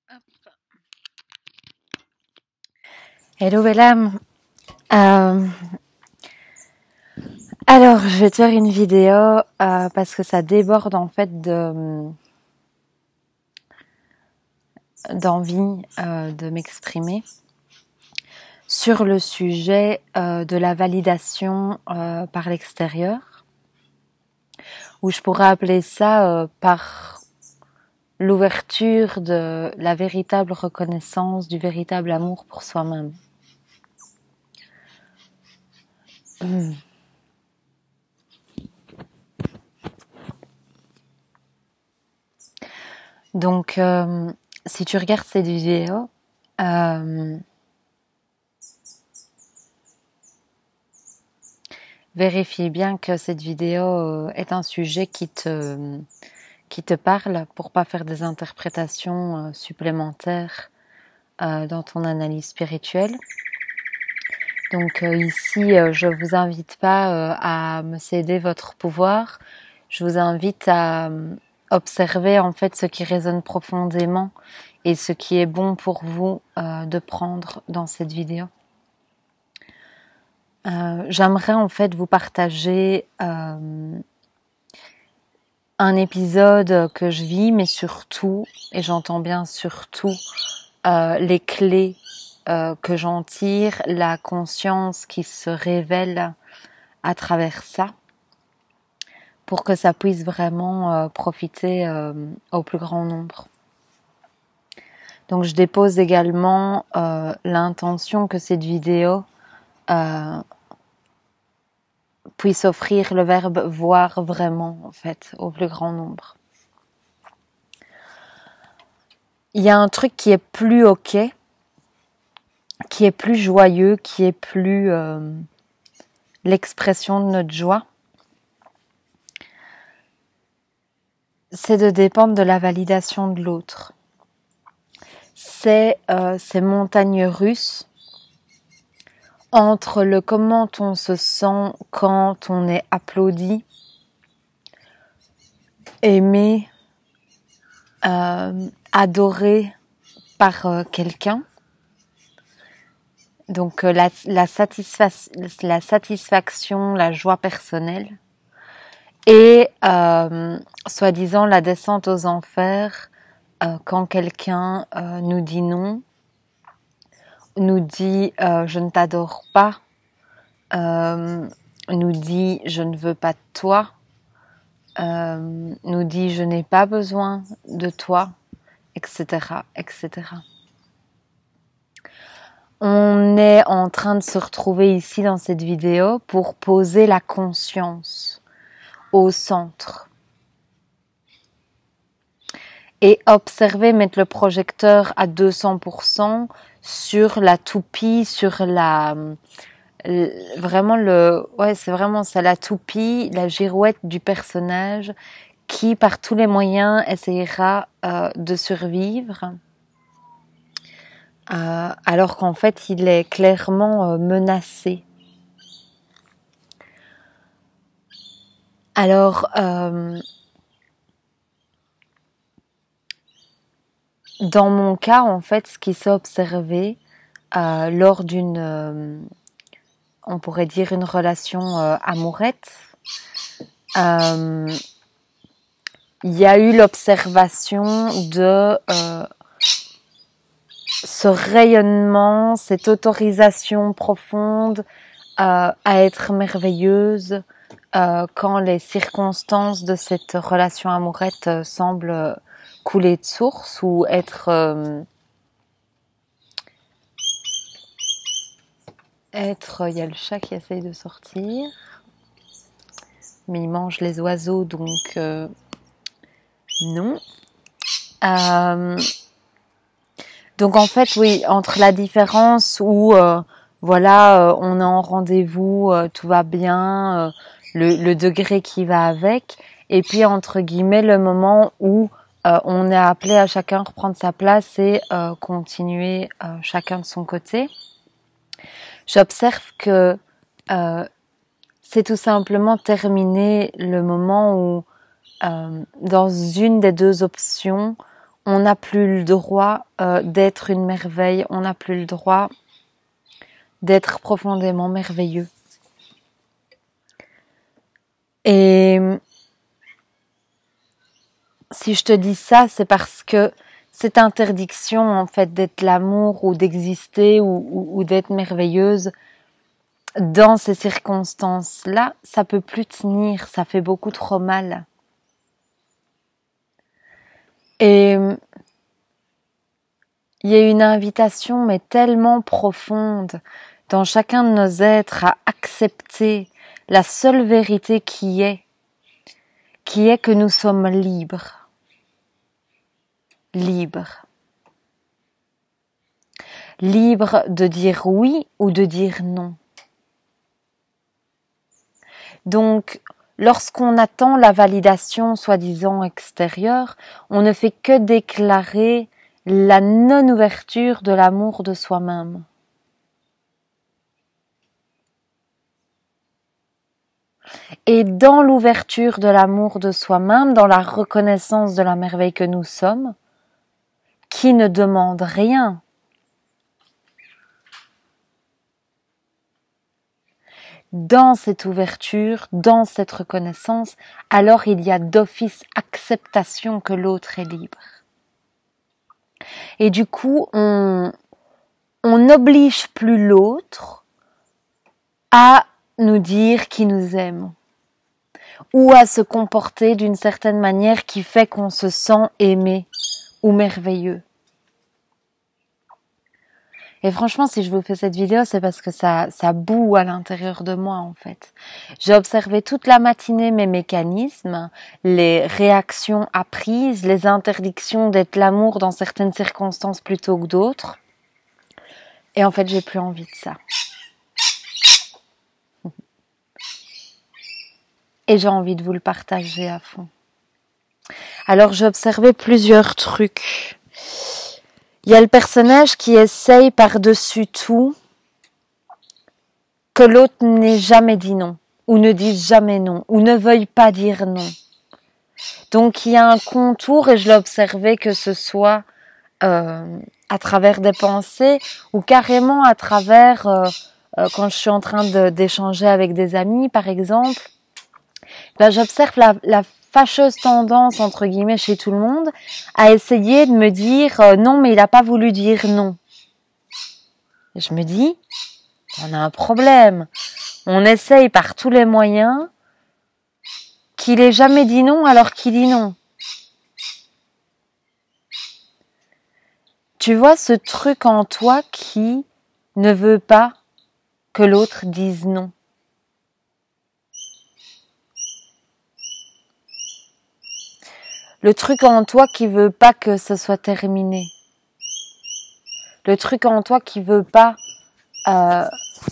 Hop. Hello Bellam. Alors, je vais te faire une vidéo parce que ça déborde en fait d'envie de m'exprimer sur le sujet de la validation par l'extérieur, ou je pourrais appeler ça par l'ouverture de la véritable reconnaissance, du véritable amour pour soi-même. Donc, si tu regardes cette vidéo, vérifie bien que cette vidéo est un sujet qui te parle pour pas faire des interprétations supplémentaires dans ton analyse spirituelle. Donc ici, je vous invite pas à me céder votre pouvoir. Je vous invite à observer en fait ce qui résonne profondément et ce qui est bon pour vous de prendre dans cette vidéo. J'aimerais en fait vous partager un épisode que je vis, mais surtout, et j'entends bien surtout, les clés que j'en tire, la conscience qui se révèle à travers ça, pour que ça puisse vraiment profiter au plus grand nombre. Donc je dépose également l'intention que cette vidéo puisse offrir le verbe voir vraiment, en fait, au plus grand nombre. Il y a un truc qui est plus ok, qui est plus joyeux, qui est plus l'expression de notre joie. C'est de dépendre de la validation de l'autre. C'est ces montagnes russes entre le comment on se sent quand on est applaudi, aimé, adoré par quelqu'un. Donc la satisfaction, la joie personnelle, et soi-disant la descente aux enfers quand quelqu'un nous dit non, nous dit je ne t'adore pas, nous dit je ne veux pas de toi, nous dit je n'ai pas besoin de toi, etc., etc. On est en train de se retrouver ici dans cette vidéo pour poser la conscience au centre et observer, mettre le projecteur à 200% sur la toupie, sur vraiment c'est vraiment ça, la toupie, la girouette du personnage qui par tous les moyens essayera de survivre. Alors qu'en fait il est clairement menacé. Alors dans mon cas en fait ce qui s'est observé lors d'une on pourrait dire une relation amourette, il y a eu l'observation de ce rayonnement, cette autorisation profonde à être merveilleuse quand les circonstances de cette relation amourette semblent couler de source ou être il y a le chat qui essaye de sortir, mais il mange les oiseaux, donc non. Donc en fait, oui, entre la différence où on est en rendez-vous, tout va bien, le degré qui va avec, et puis entre guillemets le moment où on est appelé à chacun reprendre sa place et continuer chacun de son côté. J'observe que c'est tout simplement terminé le moment où dans une des deux options on n'a plus le droit d'être une merveille, on n'a plus le droit d'être profondément merveilleux. Et si je te dis ça, c'est parce que cette interdiction en fait d'être l'amour ou d'exister ou d'être merveilleuse, dans ces circonstances-là, ça peut plus tenir, ça fait beaucoup trop mal. Et il y a une invitation mais tellement profonde dans chacun de nos êtres à accepter la seule vérité qui est que nous sommes libres. Libres. Libres de dire oui ou de dire non. Donc, lorsqu'on attend la validation soi-disant extérieure, on ne fait que déclarer la non-ouverture de l'amour de soi-même. Et dans l'ouverture de l'amour de soi-même, dans la reconnaissance de la merveille que nous sommes, qui ne demande rien, dans cette ouverture, dans cette reconnaissance, alors il y a d'office acceptation que l'autre est libre. Et du coup, on n'oblige plus l'autre à nous dire qu'il nous aime ou à se comporter d'une certaine manière qui fait qu'on se sent aimé ou merveilleux. Et franchement, si je vous fais cette vidéo, c'est parce que ça boue à l'intérieur de moi, en fait. J'ai observé toute la matinée mes mécanismes, les réactions apprises, les interdictions d'être l'amour dans certaines circonstances plutôt que d'autres. Et en fait, j'ai plus envie de ça. Et j'ai envie de vous le partager à fond. Alors, j'ai observé plusieurs trucs. Il y a le personnage qui essaye par-dessus tout que l'autre n'ait jamais dit non, ou ne dise jamais non, ou ne veuille pas dire non. Donc il y a un contour, et je l'ai observé que ce soit à travers des pensées, ou carrément à travers, quand je suis en train d'échanger avec des amis par exemple, ben, j'observe la fâcheuse tendance, entre guillemets, chez tout le monde, à essayer de me dire non, mais il n'a pas voulu dire non. Et je me dis, on a un problème. On essaye par tous les moyens qu'il ait jamais dit non alors qu'il dit non. Tu vois ce truc en toi qui ne veut pas que l'autre dise non. Le truc en toi qui veut pas que ce soit terminé. Le truc en toi qui veut pas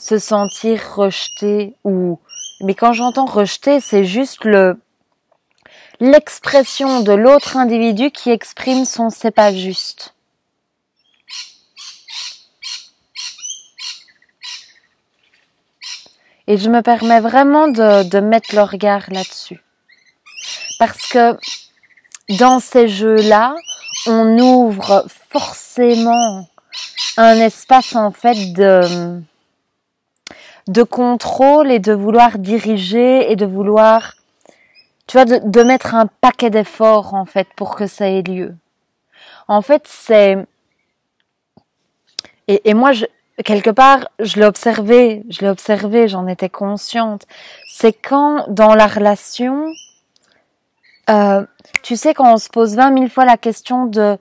se sentir rejeté ou... Mais quand j'entends rejeté, c'est juste l'expression de l'autre individu qui exprime son c'est pas juste. Et je me permets vraiment de mettre le regard là-dessus. Parce que dans ces jeux-là, on ouvre forcément un espace en fait de contrôle et de vouloir diriger et de vouloir, tu vois, de mettre un paquet d'efforts en fait pour que ça ait lieu. En fait, c'est... Et moi, quelque part, je l'ai observé, j'en étais consciente. C'est quand, dans la relation, tu sais, quand on se pose 20 000 fois la question de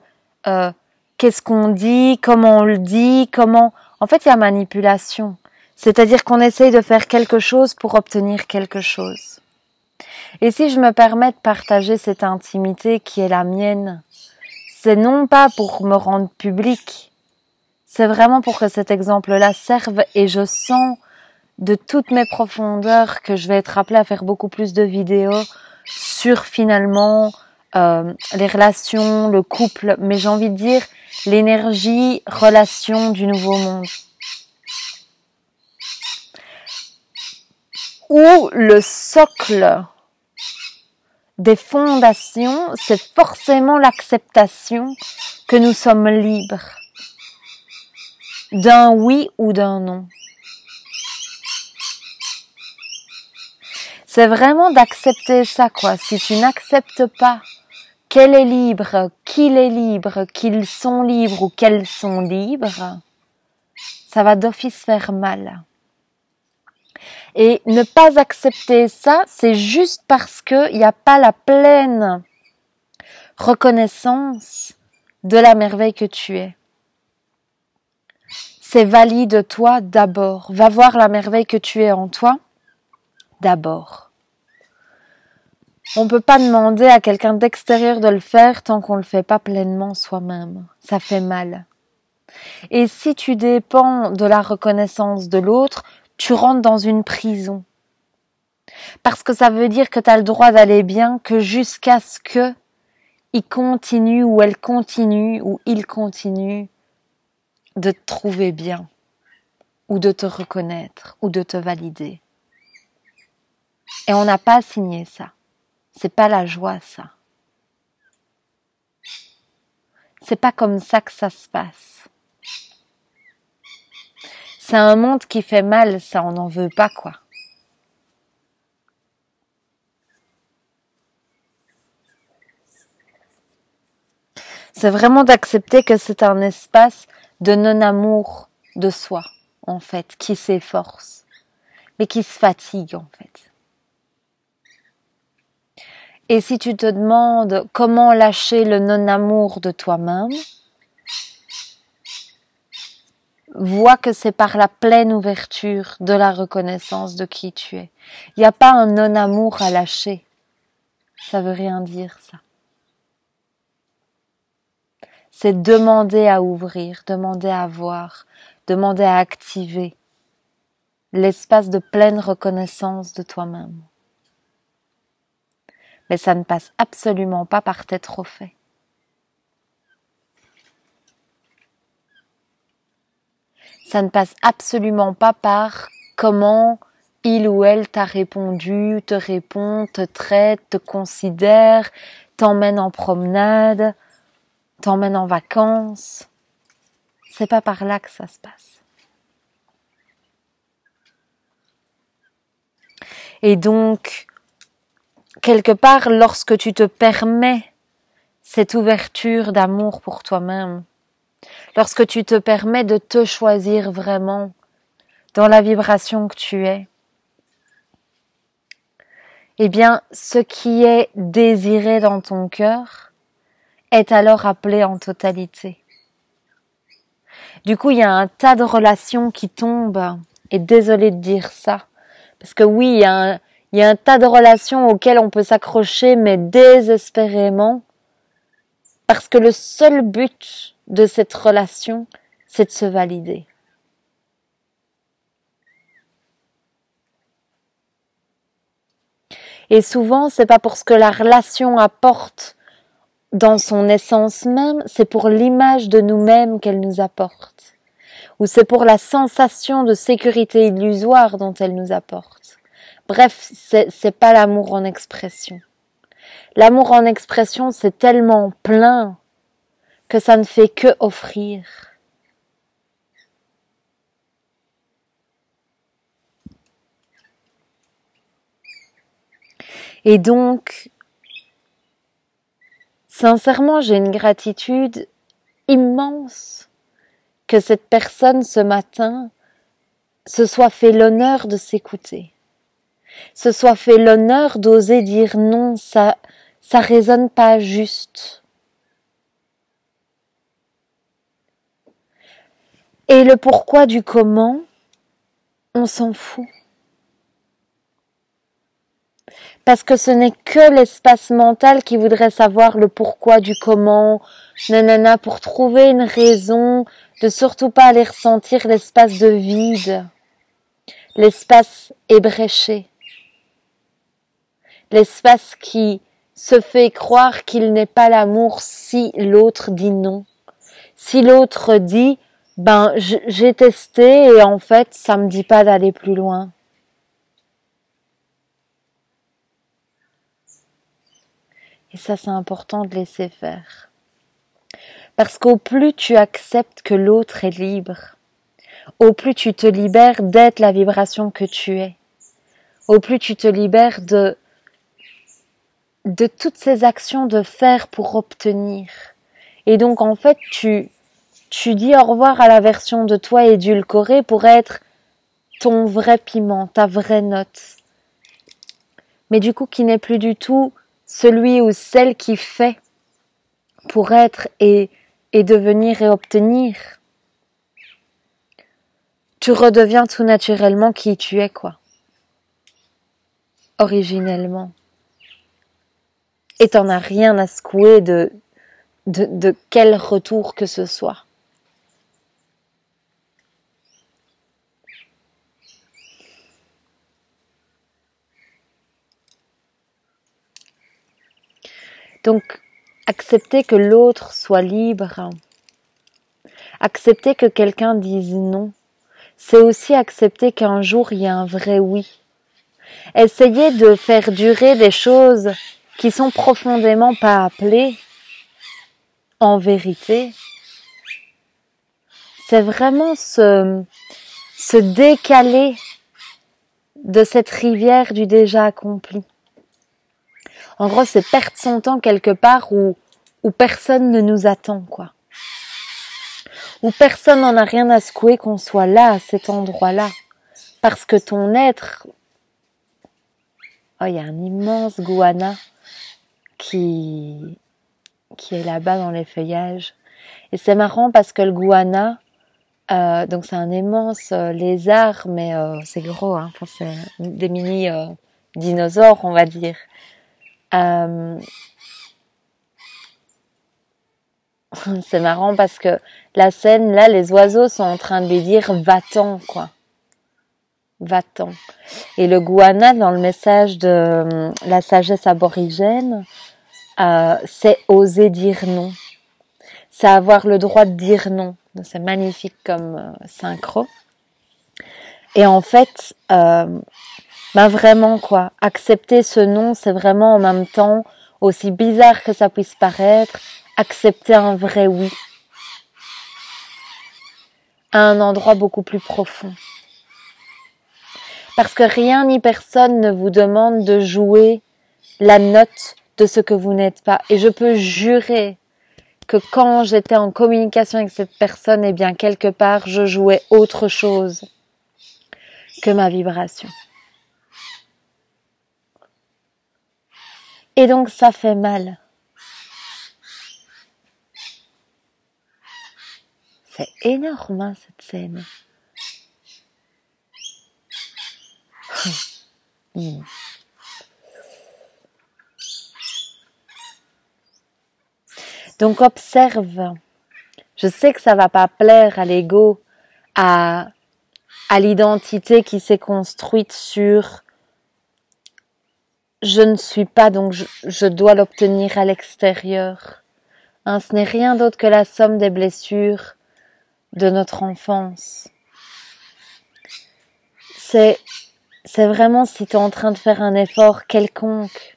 qu'est-ce qu'on dit, comment on le dit, comment... En fait, il y a manipulation. C'est-à-dire qu'on essaye de faire quelque chose pour obtenir quelque chose. Et si je me permets de partager cette intimité qui est la mienne, c'est non pas pour me rendre publique, c'est vraiment pour que cet exemple-là serve, et je sens de toutes mes profondeurs que je vais être appelée à faire beaucoup plus de vidéos sur finalement les relations, le couple, mais j'ai envie de dire l'énergie, relation du nouveau monde. Où le socle des fondations, c'est forcément l'acceptation que nous sommes libres d'un oui ou d'un non. C'est vraiment d'accepter ça, quoi. Si tu n'acceptes pas qu'elle est libre, qu'il est libre, qu'ils sont libres ou qu'elles sont libres, ça va d'office faire mal. Et ne pas accepter ça, c'est juste parce qu'il n'y a pas la pleine reconnaissance de la merveille que tu es. C'est valide toi d'abord. Va voir la merveille que tu es en toi d'abord. On ne peut pas demander à quelqu'un d'extérieur de le faire tant qu'on ne le fait pas pleinement soi-même. Ça fait mal. Et si tu dépends de la reconnaissance de l'autre, tu rentres dans une prison. Parce que ça veut dire que tu as le droit d'aller bien que jusqu'à ce que il continue ou elle continue ou il continue de te trouver bien ou de te reconnaître ou de te valider. Et on n'a pas signé ça. C'est pas la joie, ça. C'est pas comme ça que ça se passe. C'est un monde qui fait mal, ça, on n'en veut pas, quoi. C'est vraiment d'accepter que c'est un espace de non-amour de soi, en fait, qui s'efforce, mais qui se fatigue, en fait. Et si tu te demandes comment lâcher le non-amour de toi-même, vois que c'est par la pleine ouverture de la reconnaissance de qui tu es. Il n'y a pas un non-amour à lâcher. Ça veut rien dire, ça. C'est demander à ouvrir, demander à voir, demander à activer l'espace de pleine reconnaissance de toi-même. Mais ça ne passe absolument pas par tes trophées. Ça ne passe absolument pas par comment il ou elle t'a répondu, te répond, te traite, te considère, t'emmène en promenade, t'emmène en vacances. C'est pas par là que ça se passe. Et donc, quelque part, lorsque tu te permets cette ouverture d'amour pour toi-même, lorsque tu te permets de te choisir vraiment dans la vibration que tu es, eh bien, ce qui est désiré dans ton cœur est alors appelé en totalité. Du coup, il y a un tas de relations qui tombent, et désolée de dire ça, parce que oui, il y a un tas de relations auxquelles on peut s'accrocher, mais désespérément, parce que le seul but de cette relation, c'est de se valider. Et souvent, c'est pas pour ce que la relation apporte dans son essence même, c'est pour l'image de nous-mêmes qu'elle nous apporte. Ou c'est pour la sensation de sécurité illusoire dont elle nous apporte. Bref, c'est pas l'amour en expression. L'amour en expression, c'est tellement plein que ça ne fait que offrir. Et donc, sincèrement, j'ai une gratitude immense que cette personne ce matin se soit fait l'honneur de s'écouter, se soit fait l'honneur d'oser dire non, ça résonne pas juste. Et le pourquoi du comment, on s'en fout. Parce que ce n'est que l'espace mental qui voudrait savoir le pourquoi du comment, nanana, pour trouver une raison de surtout pas aller ressentir l'espace de vide, l'espace ébréché, l'espace qui se fait croire qu'il n'est pas l'amour si l'autre dit non. Si l'autre dit, j'ai testé et en fait, ça me dit pas d'aller plus loin. Et ça, c'est important de laisser faire. Parce qu'au plus tu acceptes que l'autre est libre, au plus tu te libères d'être la vibration que tu es, au plus tu te libères de toutes ces actions de faire pour obtenir. Et donc, en fait, tu dis au revoir à la version de toi édulcorée pour être ton vrai piment, ta vraie note. Mais du coup, qui n'est plus du tout celui ou celle qui fait pour être et devenir et obtenir. Tu redeviens tout naturellement qui tu es, quoi. Originellement. Et t'en as rien à secouer de quel retour que ce soit. Donc, accepter que l'autre soit libre, accepter que quelqu'un dise non, c'est aussi accepter qu'un jour il y a un vrai oui. Essayer de faire durer des choses qui sont profondément pas appelées, en vérité, c'est vraiment se décaler de cette rivière du déjà accompli. En gros, c'est perdre son temps quelque part où personne ne nous attend, quoi. Où personne n'en a rien à secouer qu'on soit là, à cet endroit-là. Parce que ton être... Oh, il y a un immense goanna qui est là-bas dans les feuillages. Et c'est marrant parce que le goanna, donc c'est un immense lézard, mais c'est gros, hein. Enfin, c'est des mini dinosaures, on va dire. C'est marrant parce que la scène, là, les oiseaux sont en train de lui dire « va-t'en », quoi. Va-t'en. Et le goanna, dans le message de la sagesse aborigène, c'est oser dire non. C'est avoir le droit de dire non. C'est magnifique comme synchro. Et en fait, vraiment, quoi, accepter ce non, c'est vraiment en même temps, aussi bizarre que ça puisse paraître, accepter un vrai oui. À un endroit beaucoup plus profond. Parce que rien ni personne ne vous demande de jouer la note de ce que vous n'êtes pas. Et je peux jurer que quand j'étais en communication avec cette personne, eh bien, quelque part, je jouais autre chose que ma vibration. Et donc, ça fait mal. C'est énorme, hein, cette scène. Donc, observe. Je sais que ça va pas plaire à l'ego, à l'identité qui s'est construite sur je ne suis pas, donc je dois l'obtenir à l'extérieur. Hein, ce n'est rien d'autre que la somme des blessures de notre enfance. C'est vraiment si tu es en train de faire un effort quelconque,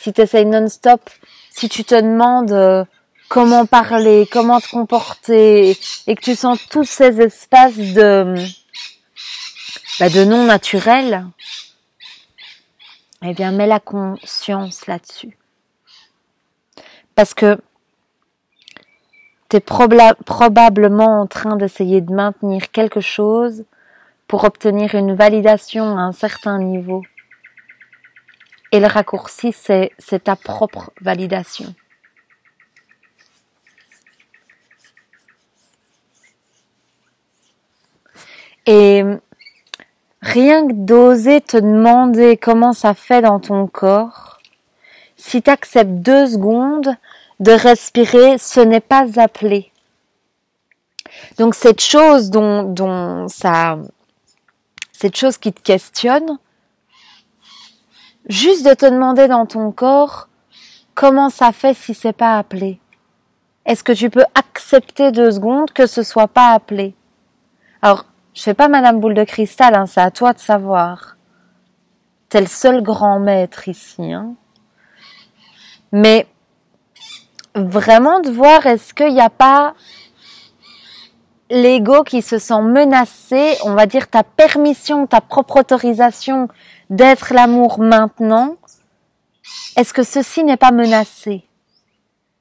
si tu essayes non-stop, si tu te demandes comment parler, comment te comporter, et que tu sens tous ces espaces de non naturel, eh bien, mets la conscience là-dessus. Parce que t'es probablement en train d'essayer de maintenir quelque chose pour obtenir une validation à un certain niveau. Et le raccourci, c'est ta propre validation. Et rien que d'oser te demander comment ça fait dans ton corps, si tu acceptes 2 secondes de respirer, ce n'est pas appelé. Donc cette chose cette chose qui te questionne, juste de te demander dans ton corps comment ça fait si c'est pas appelé. Est-ce que tu peux accepter 2 secondes que ce soit pas appelé? Alors, je fais pas Madame Boule de Cristal, hein, c'est à toi de savoir. T'es le seul grand maître ici, hein. Mais vraiment de voir est-ce qu'il n'y a pas l'ego qui se sent menacé, on va dire ta permission, ta propre autorisation d'être l'amour maintenant, est-ce que ceci n'est pas menacé?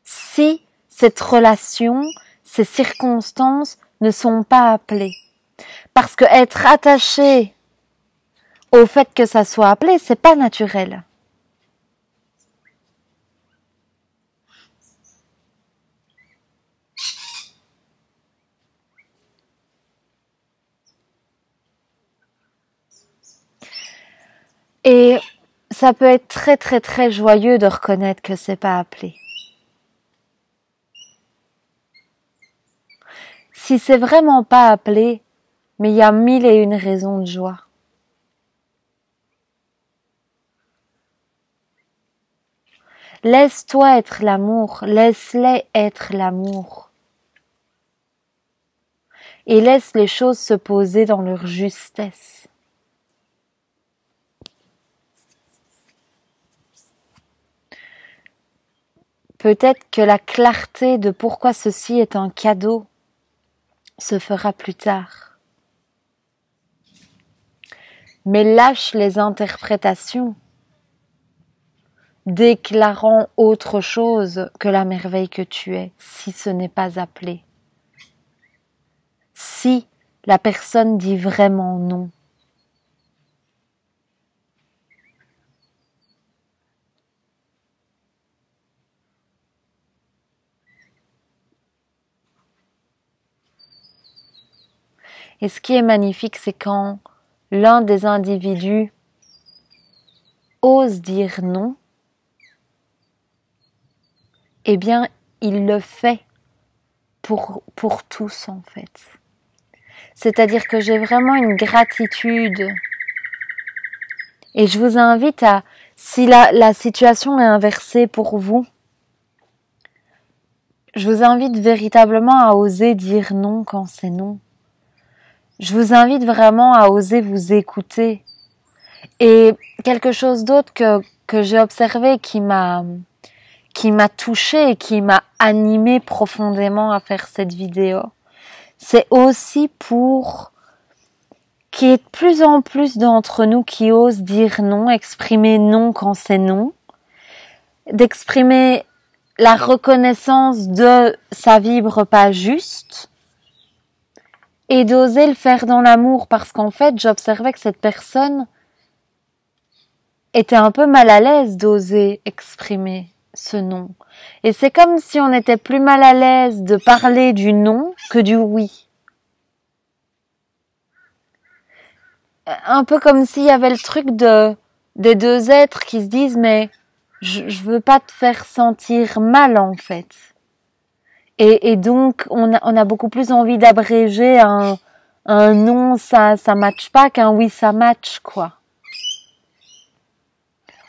Si cette relation, ces circonstances ne sont pas appelées. Parce que être attaché au fait que ça soit appelé, c'est pas naturel. Et ça peut être très très très joyeux de reconnaître que c'est pas appelé. Si c'est vraiment pas appelé, mais il y a 1001 raisons de joie. Laisse-toi être l'amour, laisse-les être l'amour. Et laisse les choses se poser dans leur justesse. Peut-être que la clarté de pourquoi ceci est un cadeau se fera plus tard. Mais lâche les interprétations, déclarant autre chose que la merveille que tu es, si ce n'est pas appelé. Si la personne dit vraiment non. Et ce qui est magnifique, c'est quand l'un des individus ose dire non, eh bien, il le fait pour tous, en fait. C'est-à-dire que j'ai vraiment une gratitude. Et je vous invite à, si la situation est inversée pour vous, je vous invite véritablement à oser dire non quand c'est non. Je vous invite vraiment à oser vous écouter. Et quelque chose d'autre que j'ai observé qui m'a touchée et qui m'a animée profondément à faire cette vidéo, c'est aussi pour qu'il y ait de plus en plus d'entre nous qui osent dire non, exprimer non quand c'est non, d'exprimer la reconnaissance de ça vibre pas juste, et d'oser le faire dans l'amour, parce qu'en fait, j'observais que cette personne était un peu mal à l'aise d'oser exprimer ce non. Et c'est comme si on était plus mal à l'aise de parler du non que du oui. Un peu comme s'il y avait le truc des deux êtres qui se disent mais je veux pas te faire sentir mal en fait. Et donc on a beaucoup plus envie d'abréger un non ça matche pas qu'un oui ça match quoi.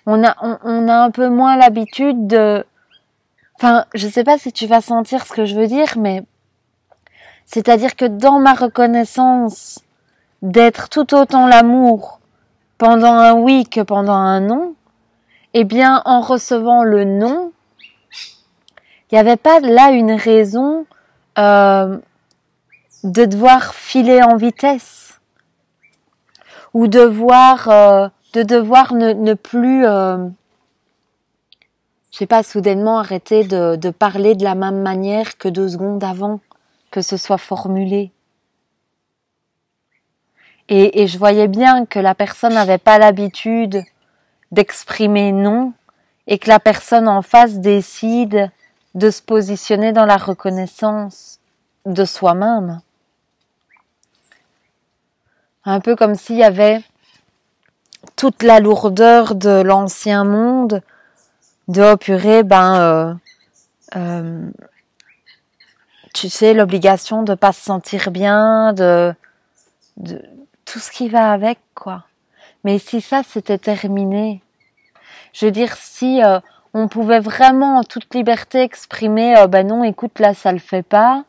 On a un peu moins l'habitude de, enfin je sais pas si tu vas sentir ce que je veux dire, mais c'est-à-dire que dans ma reconnaissance d'être tout autant l'amour pendant un oui que pendant un non, eh bien en recevant le non, il n'y avait pas là une raison de devoir filer en vitesse ou de devoir ne plus, je sais pas, soudainement arrêter de parler de la même manière que 2 secondes avant que ce soit formulé. Et je voyais bien que la personne n'avait pas l'habitude d'exprimer non et que la personne en face décide de se positionner dans la reconnaissance de soi-même. Un peu comme s'il y avait toute la lourdeur de l'ancien monde, de oh purée, tu sais, l'obligation de pas se sentir bien, de tout ce qui va avec, quoi. Mais si ça c'était terminé, je veux dire, si on pouvait vraiment en toute liberté exprimer non, écoute, là ça le fait pas,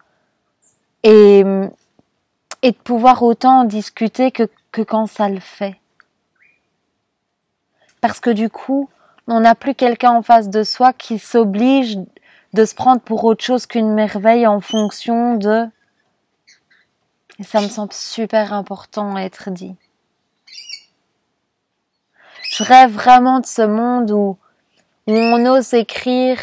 et de pouvoir autant en discuter que quand ça le fait. Parce que du coup, On n'a plus quelqu'un en face de soi qui s'oblige de se prendre pour autre chose qu'une merveille en fonction de... Et ça me semble super important à être dit. Je rêve vraiment de ce monde où on ose écrire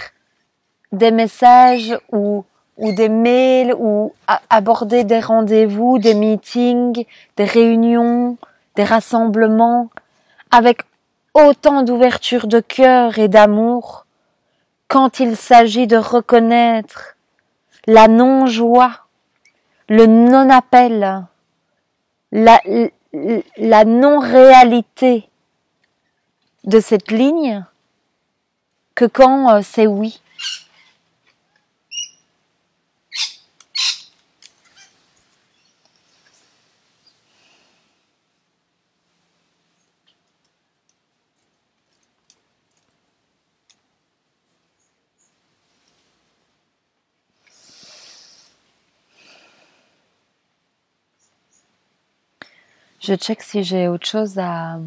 des messages ou des mails ou aborder des rendez-vous, des meetings, des réunions, des rassemblements avec autant d'ouverture de cœur et d'amour quand il s'agit de reconnaître la non-joie, le non-appel, la non-réalité de cette ligne que quand c'est oui. Je check si j'ai autre chose à...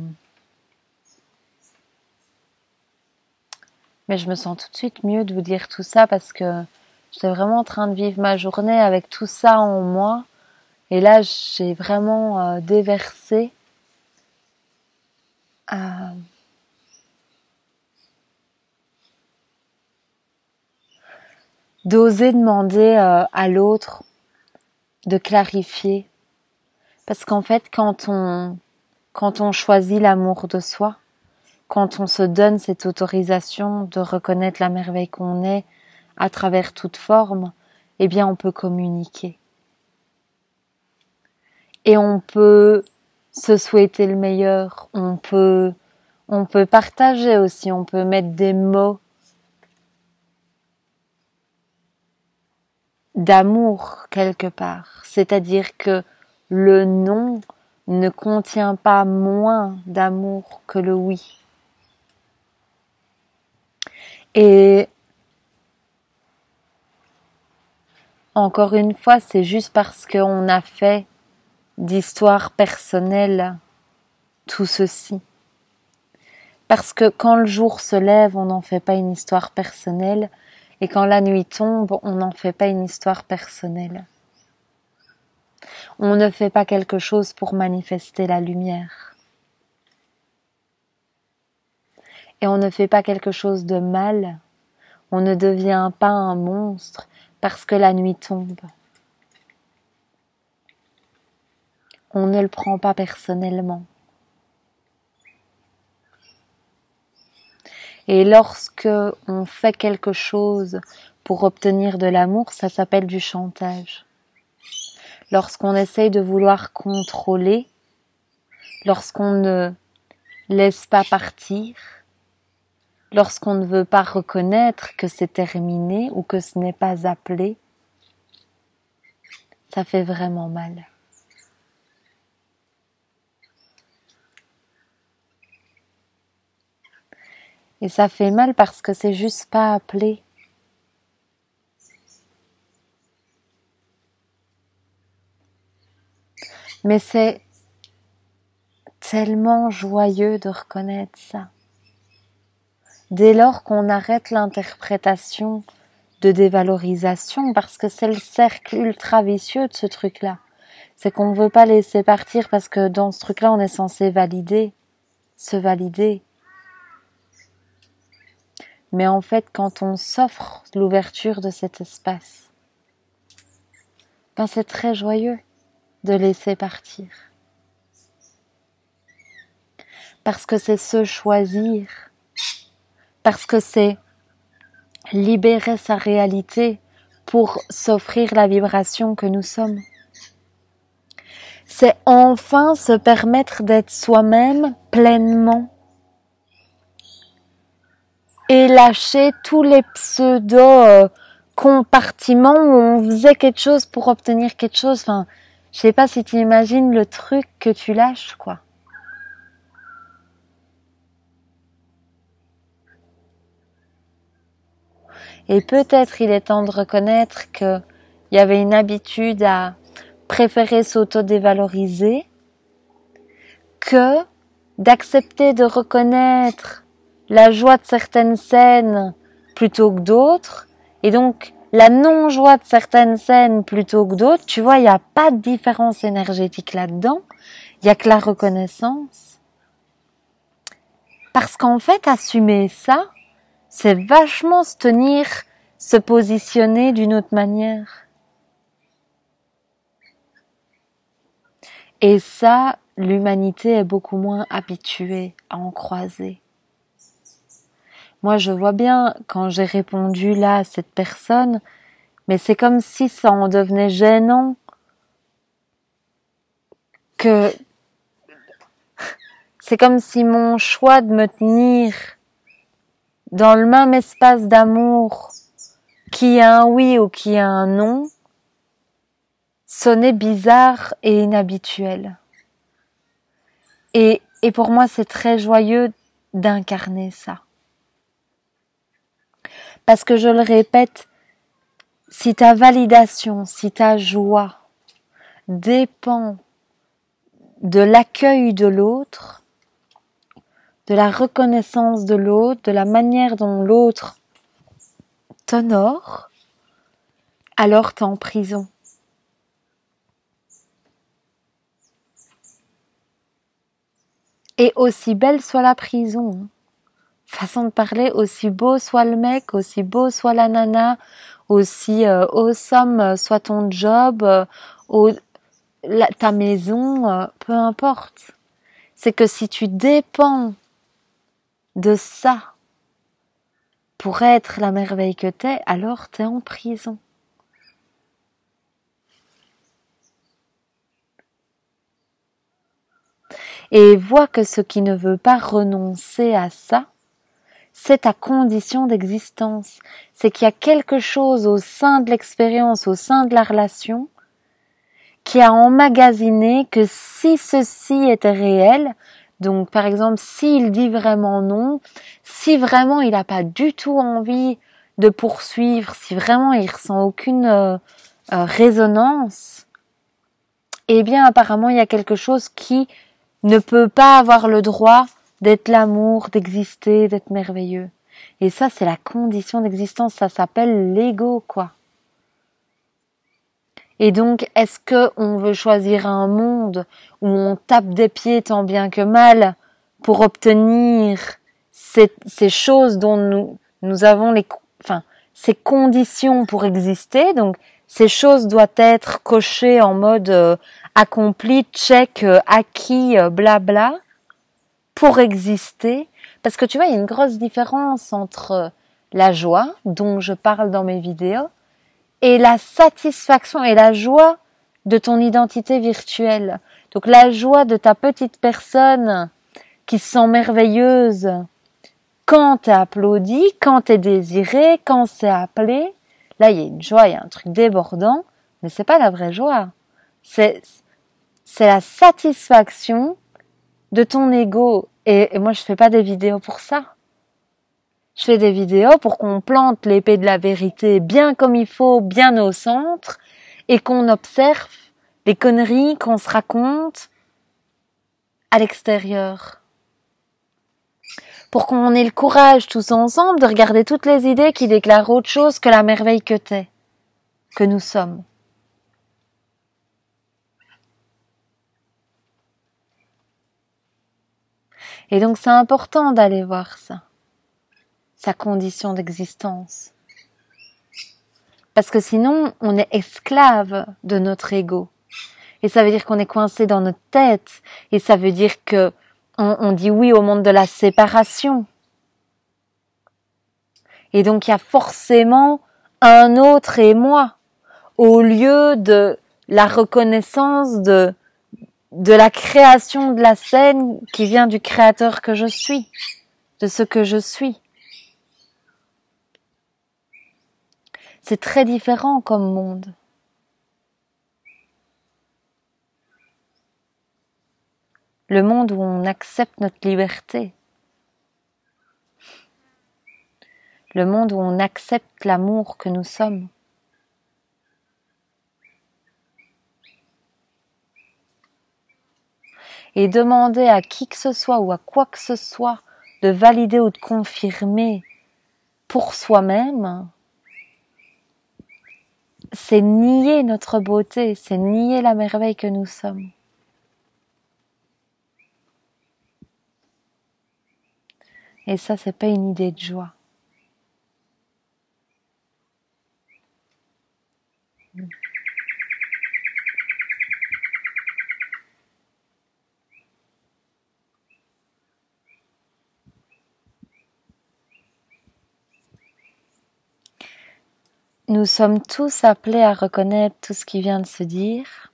Mais je me sens tout de suite mieux de vous dire tout ça parce que j'étais vraiment en train de vivre ma journée avec tout ça en moi. Et là, j'ai vraiment déversé. D'oser demander à l'autre de clarifier. Parce qu'en fait, quand on choisit l'amour de soi, quand on se donne cette autorisation de reconnaître la merveille qu'on est à travers toute forme, eh bien on peut communiquer. Et on peut se souhaiter le meilleur, on peut partager aussi, on peut mettre des mots d'amour quelque part. C'est-à-dire que le non ne contient pas moins d'amour que le oui. Et encore une fois, c'est juste parce qu'on a fait d'histoire personnelle tout ceci. Parce que quand le jour se lève, on n'en fait pas une histoire personnelle, et quand la nuit tombe, on n'en fait pas une histoire personnelle. On ne fait pas quelque chose pour manifester la lumière. Et on ne fait pas quelque chose de mal. On ne devient pas un monstre parce que la nuit tombe. On ne le prend pas personnellement. Et lorsque on fait quelque chose pour obtenir de l'amour, ça s'appelle du chantage. Lorsqu'on essaye de vouloir contrôler, lorsqu'on ne laisse pas partir, lorsqu'on ne veut pas reconnaître que c'est terminé ou que ce n'est pas appelé, ça fait vraiment mal. Et ça fait mal parce que c'est juste pas appelé. Mais c'est tellement joyeux de reconnaître ça. Dès lors qu'on arrête l'interprétation de dévalorisation, parce que c'est le cercle ultra vicieux de ce truc-là. C'est qu'on ne veut pas laisser partir parce que dans ce truc-là, on est censé valider, se valider. Mais en fait, quand on s'offre l'ouverture de cet espace, ben c'est très joyeux de laisser partir. Parce que c'est se choisir, parce que c'est libérer sa réalité pour s'offrir la vibration que nous sommes. C'est enfin se permettre d'être soi-même pleinement et lâcher tous les pseudo-compartiments où on faisait quelque chose pour obtenir quelque chose. Enfin, je sais pas si tu imagines le truc que tu lâches, quoi. Et peut-être il est temps de reconnaître qu'il y avait une habitude à préférer s'auto-dévaloriser que d'accepter de reconnaître la joie de certaines scènes plutôt que d'autres, et donc la non-joie de certaines scènes plutôt que d'autres, tu vois, il n'y a pas de différence énergétique là-dedans, il n'y a que la reconnaissance. Parce qu'en fait, assumer ça, c'est vachement se tenir, se positionner d'une autre manière. Et ça, l'humanité est beaucoup moins habituée à en croiser. Moi, je vois bien, quand j'ai répondu là à cette personne, mais c'est comme si ça en devenait gênant, que c'est comme si mon choix de me tenir dans le même espace d'amour, qui a un oui ou qui a un non, sonnait bizarre et inhabituel. Et pour moi, c'est très joyeux d'incarner ça. Parce que je le répète, si ta validation, si ta joie dépend de l'accueil de l'autre, de la reconnaissance de l'autre, de la manière dont l'autre t'honore, alors t'es en prison. Et aussi belle soit la prison, façon de parler, aussi beau soit le mec, aussi beau soit la nana, aussi awesome soit ton job, ta maison, peu importe. C'est que si tu dépends de ça pour être la merveille que t'es, alors t'es en prison. Et vois que ce qui ne veut pas renoncer à ça, c'est ta condition d'existence. C'est qu'il y a quelque chose au sein de l'expérience, au sein de la relation, qui a emmagasiné que si ceci était réel, donc par exemple s'il dit vraiment non, si vraiment il n'a pas du tout envie de poursuivre, si vraiment il ressent aucune résonance, eh bien apparemment il y a quelque chose qui ne peut pas avoir le droit d'être l'amour, d'exister, d'être merveilleux. Et ça, c'est la condition d'existence, ça s'appelle l'ego, quoi. Et donc, est-ce que on veut choisir un monde où on tape des pieds tant bien que mal pour obtenir ces choses dont nous avons ces conditions pour exister? Donc, ces choses doivent être cochées en mode accompli, check, acquis, blabla, pour exister. Parce que tu vois, il y a une grosse différence entre la joie, dont je parle dans mes vidéos, et la satisfaction et la joie de ton identité virtuelle. Donc la joie de ta petite personne qui se sent merveilleuse quand t'es applaudi, quand t'es désiré, quand c'est appelé. Là, il y a une joie, il y a un truc débordant, mais c'est pas la vraie joie. C'est la satisfaction de ton ego. Et moi, je fais pas des vidéos pour ça. Je fais des vidéos pour qu'on plante l'épée de la vérité bien comme il faut, bien au centre, et qu'on observe les conneries qu'on se raconte à l'extérieur. Pour qu'on ait le courage tous ensemble de regarder toutes les idées qui déclarent autre chose que la merveille que t'es, que nous sommes. Et donc c'est important d'aller voir ça, sa condition d'existence. Parce que sinon, on est esclave de notre ego. Et ça veut dire qu'on est coincé dans notre tête. Et ça veut dire que on dit oui au monde de la séparation. Et donc il y a forcément un autre et moi, au lieu de la reconnaissance de la création de la scène qui vient du créateur que je suis, de ce que je suis. C'est très différent comme monde. Le monde où on accepte notre liberté. Le monde où on accepte l'amour que nous sommes. Et demander à qui que ce soit ou à quoi que ce soit de valider ou de confirmer pour soi-même, c'est nier notre beauté, c'est nier la merveille que nous sommes. Et ça, c'est pas une idée de joie. Nous sommes tous appelés à reconnaître tout ce qui vient de se dire,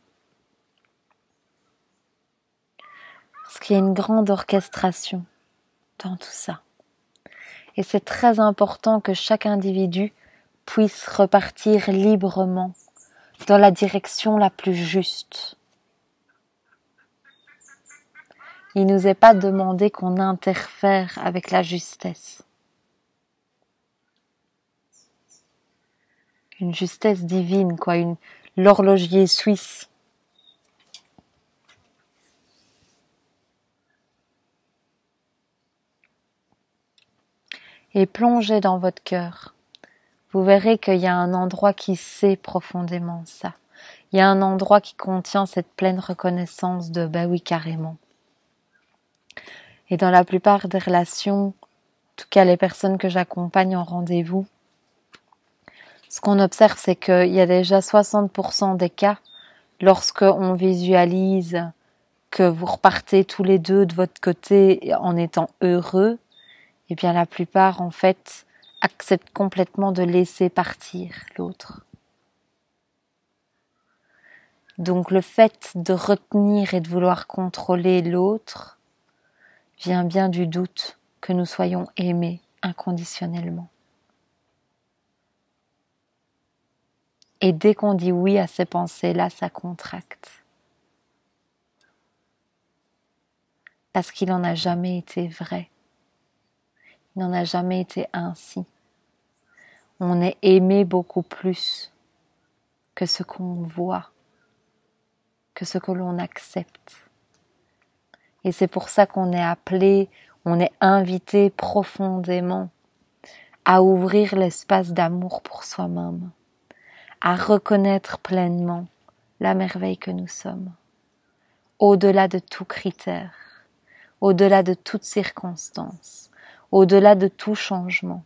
parce qu'il y a une grande orchestration dans tout ça. Et c'est très important que chaque individu puisse repartir librement dans la direction la plus juste. Il nous est pas demandé qu'on interfère avec la justesse. Une justesse divine, quoi, l'horloger suisse. Et plongez dans votre cœur. Vous verrez qu'il y a un endroit qui sait profondément ça. Il y a un endroit qui contient cette pleine reconnaissance de ben oui, carrément. Et dans la plupart des relations, en tout cas les personnes que j'accompagne en rendez-vous, ce qu'on observe, c'est qu'il y a déjà 60% des cas, lorsque on visualise que vous repartez tous les deux de votre côté en étant heureux, eh bien la plupart, en fait, acceptent complètement de laisser partir l'autre. Donc le fait de retenir et de vouloir contrôler l'autre vient bien du doute que nous soyons aimés inconditionnellement. Et dès qu'on dit oui à ces pensées-là, ça contracte. Parce qu'il n'en a jamais été vrai. Il n'en a jamais été ainsi. On est aimé beaucoup plus que ce qu'on voit, que ce que l'on accepte. Et c'est pour ça qu'on est appelé, on est invité profondément à ouvrir l'espace d'amour pour soi-même, à reconnaître pleinement la merveille que nous sommes, au-delà de tout critère, au-delà de toute circonstance, au-delà de tout changement.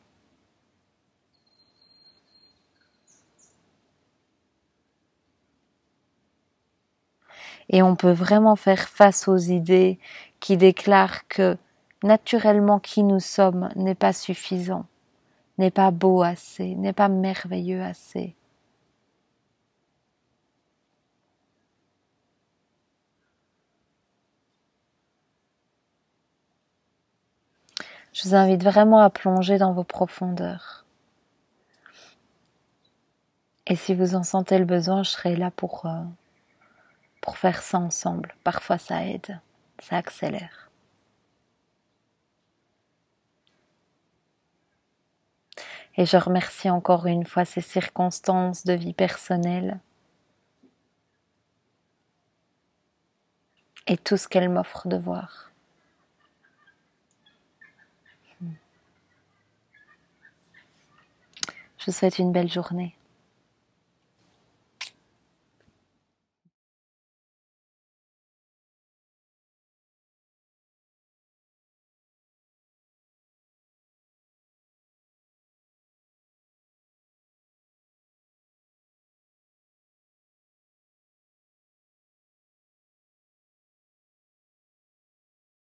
Et on peut vraiment faire face aux idées qui déclarent que naturellement qui nous sommes n'est pas suffisant, n'est pas beau assez, n'est pas merveilleux assez. Je vous invite vraiment à plonger dans vos profondeurs. Et si vous en sentez le besoin, je serai là pour faire ça ensemble. Parfois ça aide, ça accélère. Et je remercie encore une fois ces circonstances de vie personnelle et tout ce qu'elles m'offrent de voir. Je vous souhaite une belle journée.